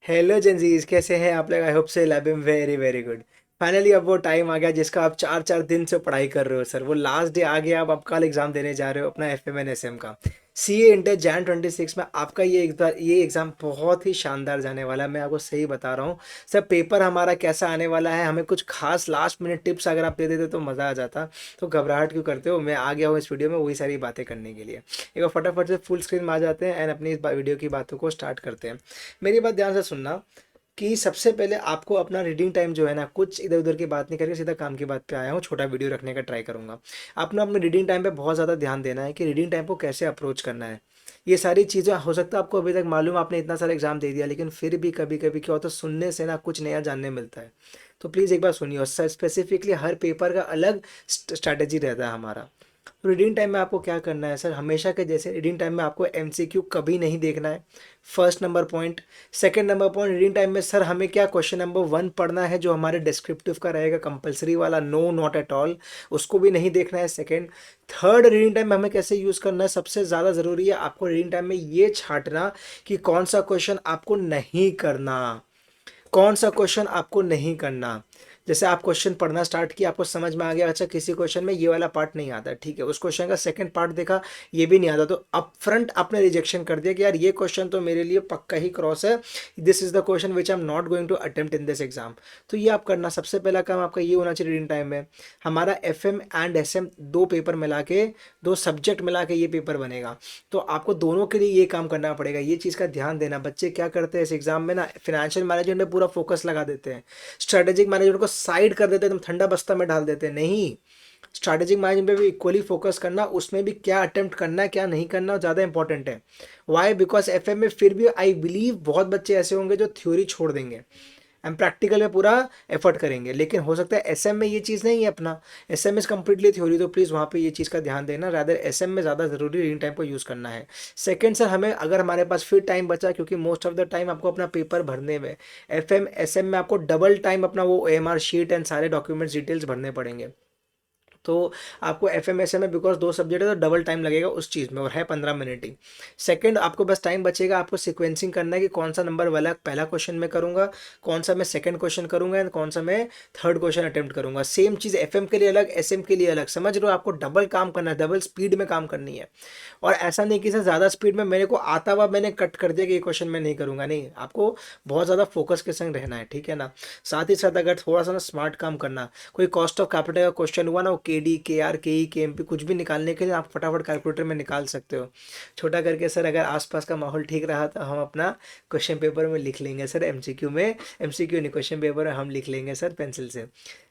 Hello जनजीज, कैसे हैं आप लोग? आई होप से lab very very good. Finally अब वो टाइम आ गया जिसका आप 4 4 दिन से पढ़ाई कर रहे हो सर। वो लास्ट डे आ गया। अब कल एग्जाम देने जा रहे हो अपना FMNSM का। CA इंटर Jan 26 में आपका ये एग्ज़ाम बहुत ही शानदार जाने वाला है। मैं आपको सही बता रहा हूँ सर। पेपर हमारा कैसा आने वाला है, हमें कुछ खास लास्ट मिनट टिप्स अगर आप दे देते तो मज़ा आ जाता। तो घबराहट क्यों करते हो? मैं आ गया हूँ इस वीडियो में वही सारी बातें करने के लिए। एक बार फटाफट से फुल स्क्रीन में आ जाते हैं एंड अपनी इस वीडियो की बातों को स्टार्ट करते हैं। मेरी बात ध्यान से सुनना कि सबसे पहले आपको अपना रीडिंग टाइम जो है ना, कुछ इधर उधर की बात नहीं करके सीधा काम की बात पे आया हूँ। छोटा वीडियो रखने का ट्राई करूंगा। आपने अपने रीडिंग टाइम पे बहुत ज़्यादा ध्यान देना है कि रीडिंग टाइम को कैसे अप्रोच करना है। ये सारी चीज़ें हो सकता है आपको अभी तक मालूम, आपने इतना सारा एग्जाम दे दिया, लेकिन फिर भी कभी कभी क्या होता है, सुनने से ना कुछ नया जानने मिलता है। तो प्लीज़ एक बार सुनिए। और स्पेसिफिकली हर पेपर का अलग स्ट्रैटेजी रहता है हमारा। रीडिंग टाइम में आपको क्या करना है सर, हमेशा के जैसे रीडिंग टाइम में आपको MCQ कभी नहीं देखना है। First number point. Second number point, reading time में सर हमें क्या क्वेश्चन नंबर 1 पढ़ना है जो हमारे डिस्क्रिप्टिव का रहेगा, कंपलसरी वाला, नो नॉट एट ऑल, उसको भी नहीं देखना है। सेकंड। थर्ड, रीडिंग टाइम में हमें कैसे यूज़ करना है, सबसे ज़्यादा ज़रूरी है आपको रीडिंग टाइम में ये छांटना कि कौन सा क्वेश्चन आपको नहीं करना, कौन सा क्वेश्चन आपको नहीं करना। जैसे आप क्वेश्चन पढ़ना स्टार्ट किया, आपको समझ में आ गया अच्छा किसी क्वेश्चन में ये वाला पार्ट नहीं आता, ठीक है, उस क्वेश्चन का सेकंड पार्ट देखा, ये भी नहीं आता, तो अप फ्रंट आपने रिजेक्शन कर दिया कि यार ये क्वेश्चन तो मेरे लिए पक्का ही क्रॉस है। This is the question which I am not going to attempt in this exam. तो ये आप करना, सबसे पहला काम आपका ये होना चाहिए रीडिंग टाइम में। हमारा FM एंड SM दो पेपर मिला के, दो सब्जेक्ट मिला के ये पेपर बनेगा। तो आपको दोनों के लिए ये काम करना पड़ेगा। ये चीज़ का ध्यान देना। बच्चे क्या करते हैं इस एग्जाम में ना, फिनेंशियल मैनेजमेंट में पूरा फोकस लगा देते हैं, स्ट्रेटेजिक मैनेजमेंट को साइड कर देते हैं, एकदम ठंडा बस्ता में डाल देते हैं। नहीं, स्ट्रैटेजिक मैनेजमेंट पे भी इक्वली फोकस करना, उसमें भी क्या अटेम्प्ट करना है क्या नहीं करना ज़्यादा इंपॉर्टेंट है। वाई? बिकॉज FM में फिर भी आई बिलीव बहुत बच्चे ऐसे होंगे जो थ्योरी छोड़ देंगे, हम प्रैक्टिकल में पूरा एफर्ट करेंगे, लेकिन हो सकता है SM में ये चीज़ नहीं है अपना। SM इज़ कम्प्लीटली थ्योरी, तो प्लीज़ वहाँ पे ये चीज़ का ध्यान देना। रादर SM में ज़्यादा ज़रूरी रीडिंग टाइम को यूज़ करना है। सेकंड सर, हमें अगर हमारे पास फिर टाइम बचा, क्योंकि मोस्ट ऑफ द टाइम आपको अपना पेपर भरने में, FM SM में आपको डबल टाइम अपना वो AMR शीट एंड सारे डॉक्यूमेंट्स डिटेल्स भरने पड़ेंगे। तो आपको FMSM में बिकॉज दो सब्जेक्ट है तो डबल टाइम लगेगा उस चीज़ में, और है 15 मिनट ही। सेकंड, आपको बस टाइम बचेगा, आपको सीक्वेंसिंग करना है कि कौन सा नंबर वाला पहला क्वेश्चन मैं करूँगा, कौन सा मैं सेकंड क्वेश्चन करूँगा एंड कौन सा मैं थर्ड क्वेश्चन अटेम्प्ट करूँगा। सेम चीज़ FM के लिए अलग, SM के लिए अलग। समझ रहे हो? आपको डबल काम करना है, डबल स्पीड में काम करनी है। और ऐसा नहीं कि सर ज़्यादा स्पीड में मेरे को आता हुआ मैंने कट कर दिया कि ये क्वेश्चन मैं नहीं करूँगा, नहीं, आपको बहुत ज़्यादा फोकस के संग रहना है, ठीक है ना। साथ ही साथ अगर थोड़ा सा ना स्मार्ट काम करना, कोई कॉस्ट ऑफ कैपिटल का क्वेश्चन हुआ ना, वो KD KR KE KMP कुछ भी निकालने के लिए आप फटाफट कैलकुलेटर में निकाल सकते हो। छोटा करके सर, अगर आसपास का माहौल ठीक रहा तो हम अपना क्वेश्चन पेपर में लिख लेंगे सर, MCQ में, MCQ नहीं, क्वेश्चन पेपर में हम लिख लेंगे सर पेंसिल से।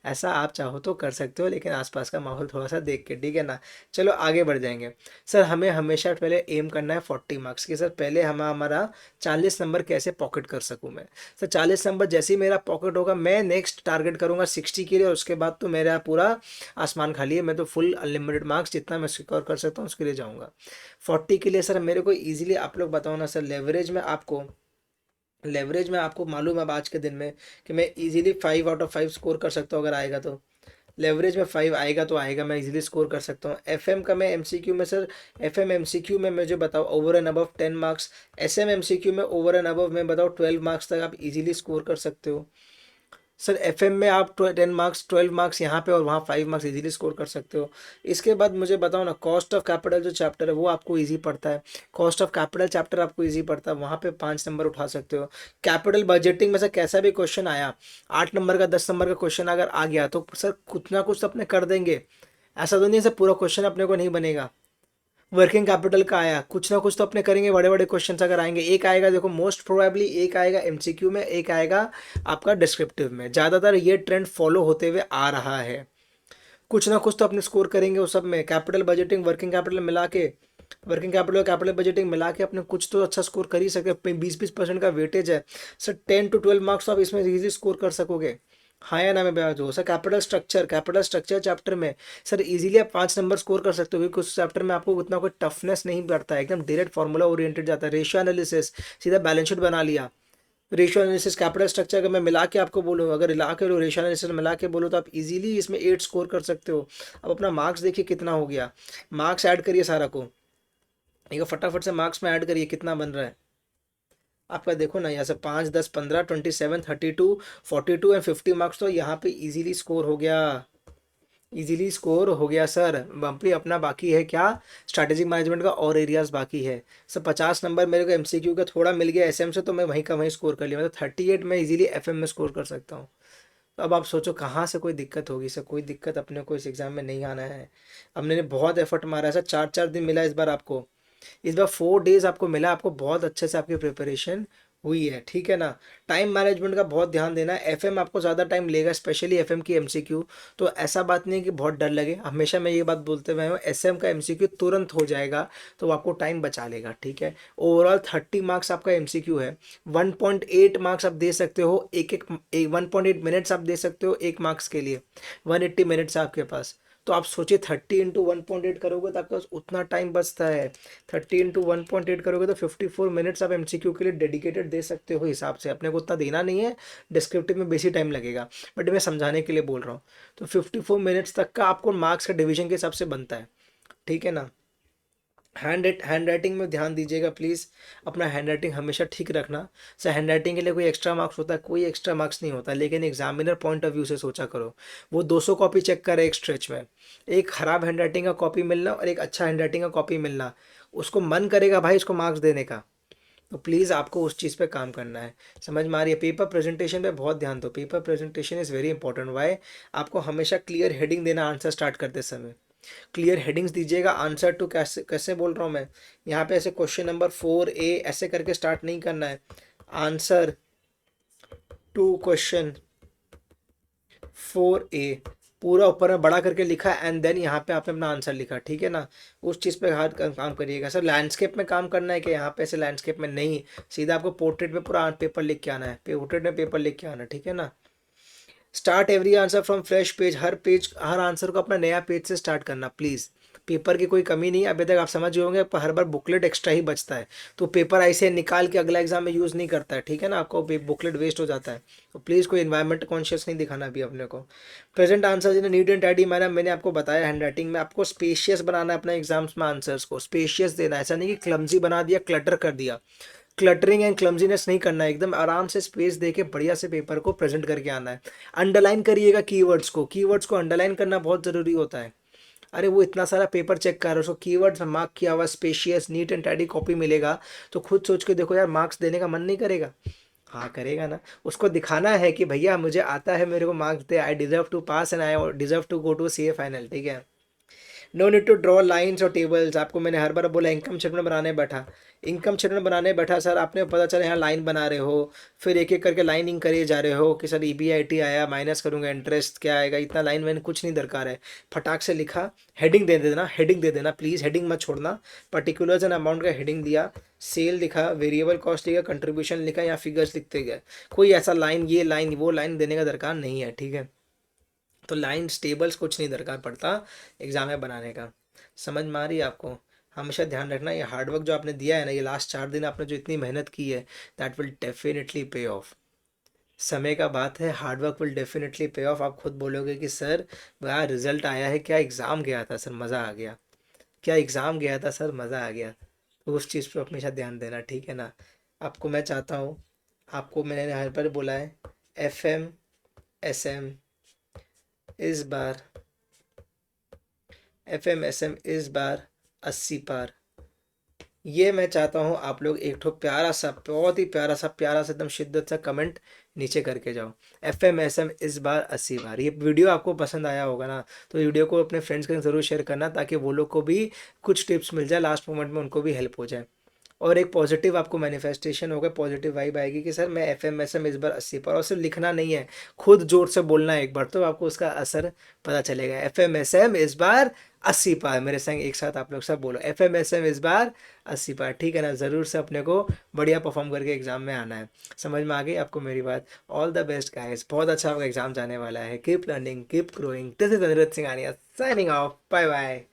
ऐसा आप चाहो तो कर सकते हो, लेकिन आसपास का माहौल थोड़ा सा देख के, ठीक है ना। चलो आगे बढ़ जाएंगे। सर हमें हमेशा पहले एम करना है 40 मार्क्स की। सर पहले हमारा 40 नंबर कैसे पॉकेट कर सकूं मैं। सर 40 नंबर जैसे ही मेरा पॉकेट होगा, मैं नेक्स्ट टारगेट करूंगा 60 के लिए, और उसके बाद तो मेरा पूरा आसमान खाली है। मैं तो फुल अनलिमिटेड मार्क्स जितना मैं सिक्योर कर सकता हूँ उसके लिए जाऊँगा। 40 के लिए सर मेरे को ईजिली आप लोग बताओ ना सर, लेवरेज में आपको मालूम है अब आज के दिन में कि मैं इजीली 5 आउट ऑफ 5 स्कोर कर सकता हूँ अगर आएगा तो। लेवरेज में 5 आएगा तो आएगा, मैं इजीली स्कोर कर सकता हूँ। FM का मैं MCQ में सर, FM MCQ में मुझे बताओ over and above 10 marks. SM MCQ में ओवर एंड अबव में बताओ 12 मार्क्स तक आप इजीली स्कोर कर सकते हो। सर FM में आप 10 मार्क्स 12 मार्क्स यहाँ पे और वहाँ 5 मार्क्स इजीली स्कोर कर सकते हो। इसके बाद मुझे बताओ ना, कॉस्ट ऑफ कैपिटल जो चैप्टर है वो आपको इजी पड़ता है, कॉस्ट ऑफ कैपिटल चैप्टर आपको इजी पड़ता है, वहाँ पे 5 नंबर उठा सकते हो। कैपिटल बजटिंग में से कैसा भी क्वेश्चन आया, 8 नंबर का 10 नंबर का क्वेश्चन अगर आ गया तो सर कुछ ना कुछ तो अपने कर देंगे। ऐसा तो नहीं है सर पूरा क्वेश्चन अपने को नहीं बनेगा। वर्किंग कैपिटल का आया, कुछ ना कुछ तो अपने करेंगे। बड़े बड़े क्वेश्चंस अगर आएंगे, एक आएगा देखो मोस्ट प्रोबेबली, एक आएगा MCQ में, एक आएगा आपका डिस्क्रिप्टिव में। ज़्यादातर ये ट्रेंड फॉलो होते हुए आ रहा है। कुछ ना कुछ तो अपने स्कोर करेंगे उस सब में, कैपिटल बजटिंग वर्किंग कैपिटल मिला के, वर्किंग कैपिटल और कैपिटल बजटिंग मिला के अपने कुछ तो अच्छा स्कोर कर ही सकते। 20-20% का वेटेज है सर, 10 to 12 मार्क्स तो आप इसमें इजीली स्कोर कर सकोगे। हाँ या ना मैं बता दूँ सर, कैपिटल स्ट्रक्चर चैप्टर में सर इजीली आप 5 नंबर स्कोर कर सकते हो, क्योंकि उस चैप्टर में आपको उतना कोई टफनेस नहीं पड़ता है, एकदम डायरेक्ट फार्मूला ओरिएंटेड जाता है। रेशियो एनालिसिस, सीधा बैलेंस शीट बना लिया। रेशियो एनालिसिस कैपिटल स्ट्रक्चर अगर मैं मिला के आपको बोलूँ, अगर मिला के रेशियो एनालिसिस मिला के बोलूँ तो आप इजीली इसमें 8 स्कोर कर सकते हो। अब अपना मार्क्स देखिए कितना हो गया, मार्क्स ऐड करिए सारा को, एक बार फटाफट से मार्क्स में ऐड करिए कितना बन रहा है। आपका देखो ना, यहाँ से 5, 10, 15, 27, 32, 42 एंड 50 मार्क्स तो यहाँ पे इजीली स्कोर हो गया, इजीली स्कोर हो गया सर। भी अपना बाकी है क्या, स्ट्रैटेजिक मैनेजमेंट का और एरियाज बाकी है सर। 50 नंबर मेरे को एमसीक्यू का थोड़ा मिल गया एसएम से, तो मैं वहीं का वहीं स्कोर कर लिया, मतलब 38 मैं इजीली एफएम में स्कोर कर सकता हूँ। तो अब आप सोचो कहाँ से कोई दिक्कत होगी सर, कोई दिक्कत अपने को इस एग्ज़ाम में नहीं आना है। हमने बहुत एफर्ट मारा है सर, 4 4 दिन मिला इस बार आपको, इस बार 4 डेज आपको मिला, आपको बहुत अच्छे से आपकी प्रिपरेशन हुई है, ठीक है ना। टाइम मैनेजमेंट का बहुत ध्यान देना है, एफएम आपको ज़्यादा टाइम लेगा, स्पेशली एफएम की एमसीक्यू। तो ऐसा बात नहीं है कि बहुत डर लगे, हमेशा मैं ये बात बोलते हुए हूँ, एसएम का एमसीक्यू तुरंत हो जाएगा, तो वो आपको टाइम बचा लेगा, ठीक है। ओवरऑल 30 मार्क्स आपका एमसीक्यू है, 1.8 मार्क्स आप दे सकते हो, एक एक 1.8 मिनट्स आप दे सकते हो एक मार्क्स के लिए, 180 मिनट्स आपके पास। तो आप सोचिए 30 × 1.8 करोगे तो आपका उतना टाइम बचता है, 30 × 1.8 करोगे तो 54 मिनट्स आप एमसीक्यू के लिए डेडिकेटेड दे सकते हो, हिसाब से अपने को उतना देना नहीं है, डिस्क्रिप्टिव में बेसी टाइम लगेगा, बट मैं समझाने के लिए बोल रहा हूँ। तो 54 मिनट्स तक का आपको मार्क्स का डिवीजन के हिसाब से बनता है, ठीक है ना। हैंड राइटिंग में ध्यान दीजिएगा प्लीज़, अपना हैंड राइटिंग हमेशा ठीक रखना। सर हैंड राइटिंग के लिए कोई एक्स्ट्रा मार्क्स होता है, कोई एक्स्ट्रा मार्क्स नहीं होता, लेकिन एग्जामिनर पॉइंट ऑफ व्यू से सोचा करो, वो 200 कॉपी चेक करे एक स्ट्रेच में, एक ख़राब हैंड राइटिंग का कॉपी मिलना और एक अच्छा हैंड राइटिंग का कॉपी मिलना, उसको मन करेगा भाई इसको मार्क्स देने का। तो प्लीज़ आपको उस चीज़ पे काम करना है, समझ में आ रही है। पेपर प्रेजेंटेशन पे बहुत ध्यान दो, paper presentation is very important. Why, आपको हमेशा क्लियर हेडिंग देना आंसर स्टार्ट करते समय, क्लियर हेडिंग्स दीजिएगा। आंसर टू कैसे कैसे बोल रहा हूँ मैं, यहाँ पे ऐसे क्वेश्चन नंबर 4A ऐसे करके स्टार्ट नहीं करना है, आंसर टू क्वेश्चन 4A पूरा ऊपर में बड़ा करके लिखा एंड देन यहाँ पे आपने अपना आंसर लिखा, ठीक है ना। उस चीज़ पे हार्ड काम करिएगा सर। लैंडस्केप में काम करना है कि यहाँ पे ऐसे लैंडस्केप में नहीं, सीधा आपको पोर्ट्रेट में पूरा पेपर लिख के आना है, पोर्ट्रेट में पेपर लिख के आना है, ठीक है ना। Start every answer from fresh page, her page her answer को अपना नया पेज से स्टार्ट करना प्लीज़। पेपर की कोई कमी नहीं है, अभी तक आप समझ गए होंगे, पर हर बार बुकलेट एक्स्ट्रा ही बचता है, तो पेपर ऐसे निकाल के अगला एग्जाम में यूज़ नहीं करता है, ठीक है ना, आपको बुकलेट वेस्ट हो जाता है। तो प्लीज़ कोई इन्वायरमेंट कॉन्शियस नहीं दिखाना अभी अपने को। प्रेजेंट आंसर जिन्हें नीट एंड टाइडी, मैंने आपको बताया हैंड राइटिंग में आपको स्पेशियस बनाना है, अपना एग्जाम्स में आंसर्स को स्पेशियस देना है, ऐसा नहीं कि क्लमजी बना दिया, क्लटर कर दिया। क्लटरिंग एंड क्लमजीनेस नहीं करना है, एकदम आराम से स्पेस दे के बढ़िया से पेपर को प्रेजेंट करके आना है। अंडरलाइन करिएगा कीवर्ड्स को, कीवर्ड्स को अंडरलाइन करना बहुत ज़रूरी होता है। अरे वो इतना सारा पेपर चेक कर रहे हो, उसको कीवर्ड्स में मार्क किया हुआ spacious neat and tidy copy मिलेगा, तो खुद सोच के देखो यार, मार्क्स देने का मन नहीं करेगा। हाँ करेगा ना, उसको दिखाना है कि भैया मुझे आता है, मेरे को मार्क्स दे, I deserve to pass and I deserve to go to CA final, ठीक है। No need to draw lines और टेबल्स, आपको मैंने हर बार बोला इनकम स्टेटमेंट बनाने बैठा, इनकम स्टेटमेंट बनाने बैठा सर, आपने पता चला यहाँ लाइन बना रहे हो, फिर एक एक करके लाइनिंग करे जा रहे हो कि सर ईबीआईटी आया, माइनस करूंगा इंटरेस्ट क्या आएगा, इतना लाइन मैंने कुछ नहीं दरकार है। फटाक से लिखा, हेडिंग दे देना, हेडिंग दे देना प्लीज़, हेडिंग मत छोड़ना। पर्टिकुलर्स एंड अमाउंट का हेडिंग दिया, सेल लिखा, वेरिएबल कॉस्ट लिखा, कंट्रीब्यूशन लिखा, या फिगर्स लिखते गए, कोई ऐसा लाइन ये लाइन वो लाइन देने का दरकार नहीं है, ठीक है। तो लाइन्स टेबल्स कुछ नहीं दरकार पड़ता एग्जाम में बनाने का, समझ में आ रही है आपको। हमेशा ध्यान रखना, ये हार्डवर्क जो आपने दिया है ना, ये लास्ट 4 दिन आपने जो इतनी मेहनत की है, दैट विल डेफिनेटली पे ऑफ। समय का बात है, हार्डवर्क विल डेफिनेटली पे ऑफ। आप खुद बोलोगे कि सर वाह रिजल्ट आया है, क्या एग्ज़ाम गया था सर मज़ा आ गया, क्या एग्ज़ाम गया था सर मज़ा आ गया। तो उस चीज़ पर हमेशा ध्यान देना, ठीक है ना। आपको मैं चाहता हूँ, आपको मैंने हर बार बोला है, FM SM इस बार, FMSM इस बार 80 पार, ये मैं चाहता हूँ आप लोग एक ठो प्यारा सा, बहुत ही प्यारा सा एकदम शिद्दत सा कमेंट नीचे करके जाओ, FMSM इस बार 80 बार। ये वीडियो आपको पसंद आया होगा ना, तो वीडियो को अपने फ्रेंड्स के साथ ज़रूर शेयर करना, ताकि वो लोग को भी कुछ टिप्स मिल जाए, लास्ट मोमेंट में उनको भी हेल्प हो जाए। और एक पॉजिटिव आपको मैनिफेस्टेशन होगा, पॉजिटिव वाइब आएगी कि सर मैं FMSM इस बार 80 पर, और सिर्फ लिखना नहीं है, खुद जोर से बोलना है एक बार, तो आपको उसका असर पता चलेगा। FMSM इस बार 80 पार, मेरे संग एक साथ आप लोग सब बोलो, FMSM इस बार 80 पार, ठीक है ना। ज़रूर से अपने को बढ़िया परफॉर्म करके एग्जाम में आना है, समझ में आ गई आपको मेरी बात। ऑल द बेस्ट गाइस, बहुत अच्छा आपका एग्जाम जाने वाला है, keep learning keep growing, this is Anirudh Singhania signing off, bye bye.